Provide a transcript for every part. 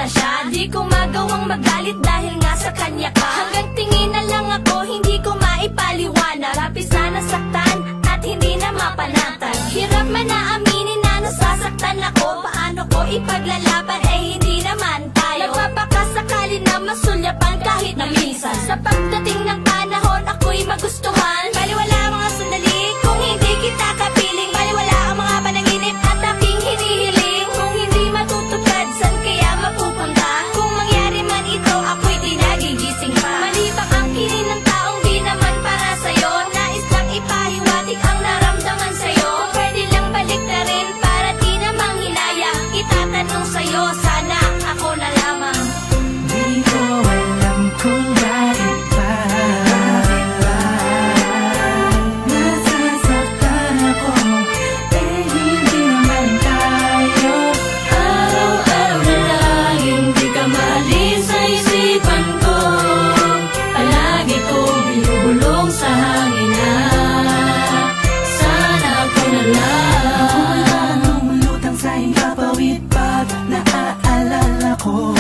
na siya. Di ko magawang magalit dahil nga sa kanya ka. Hanggang tingin na lang ako, hindi ko maipaliwanag. Lapis na nasaktan at hindi na mapanatag. Hirap man na aminin na nasasaktan ako. Paano ko ipaglalaban hindi naman tayo. Nagpapakasakali na masulyapan kahit na minsan. Sa pagdating ng panahon ako'y magustuhan. Baliwala ang mga sandali kung hindi kita kapiling. Baliwala ang mga panaginip at aking hinihiling. Kung hindi matutupad, san kaya mapupunta? Kung mangyari man ito, ako'y di nagigising pa. Malibak ang kinin ng taong di naman para sa'yo. Nais lang ipahiwatig ang naramdaman sa'yo. Kung pwede lang balik na rin para di namang hinayang. Itatanong sa'yo, sana ako na lamang. Di ko alam kung bakit ba nasasaktan ako, hindi naman tayo. Araw-araw na lang hindi ka maalis sa isipan ko. Palagi kong binubulong sa hangin na sana ako na lang. Lumulutang sa himpapawid pag naaalala ko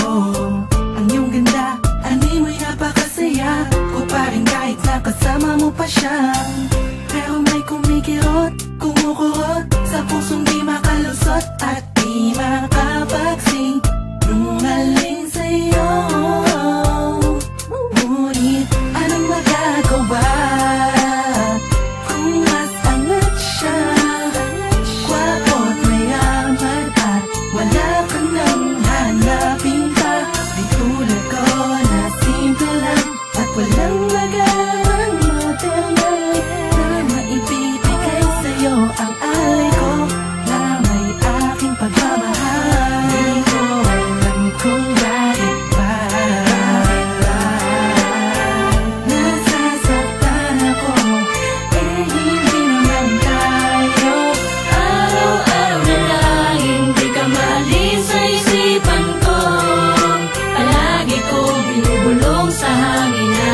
ang iyong ganda, animoy napakasaya ko pa rin kahit nakasama mo pa siya. Pero may kumikirot, kumukurot sa pusong di makalusot at di makapagsing nungaling sa'yo. Ngunit anong magagawa kung mas angat siya? Kwapo't mayaman at wala ka nang hanapin pa. Di tulad ko na simple lang at walang magandang material na maibibigay sa'yo ang alay ko na may aking pagmamahal. Di ko alam kung bakit ba nasasaktan ako, hindi naman tayo. Araw-araw na lang hindi ka maalis sa isipan ko. Palagi kong binubulong sa hangin na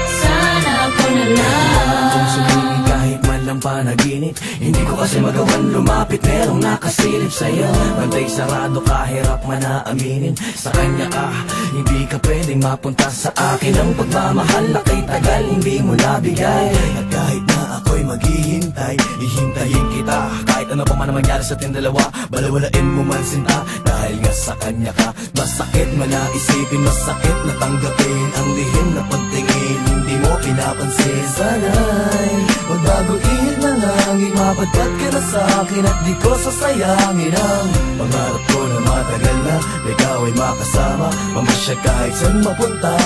sana ako na lang. Kung sumingin kahit man lang panaginip, hindi ko kasi magawan lumapit, merong nakasilip sa'yo. Bantay sarado kahirap man na aminin. Sa kanya ka, hindi ka pwedeng mapunta sa akin. Ang pagmamahal na kay tagal, hindi mo nabigay. At kahit na ako'y maghihintay, ihintayin kita. Kahit ano pa man ang mangyari sa ating dalawa, balawalain mo man sinta. Dahil nga sa kanya ka, masakit man na isipin, masakit na tanggapin ang lihim na pagtingin, hindi mo pinapansin. Sana'y magbaguin na lang, imapadpad ka na sa'kin at di ko sasayangin ang pangarap ko na matagal na ikaw ay makasama, mamasyal kahit saan mapunta.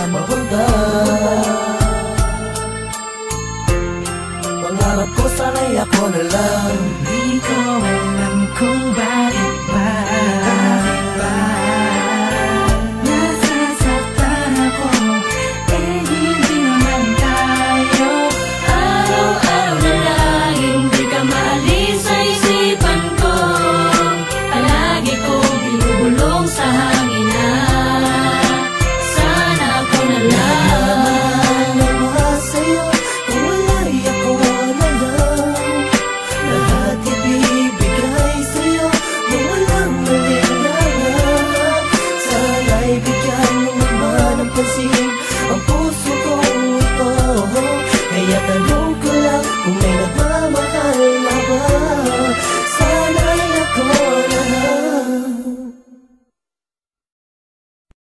Pangarap ko sana'y ako na lang. Di ko alam kung bakit ba nasasaktan ako, hindi naman tayo. Araw-araw na lang hindi ka maalis sa isipan ko. Palagi kong binubulong sa hangin na sana ako na lang. Nagawa sa'yo kung wala'y ako na lang. Lahat ibibigay sa'yo kung walang malinlangan. Sana'y bigyan mo naman ang pansin.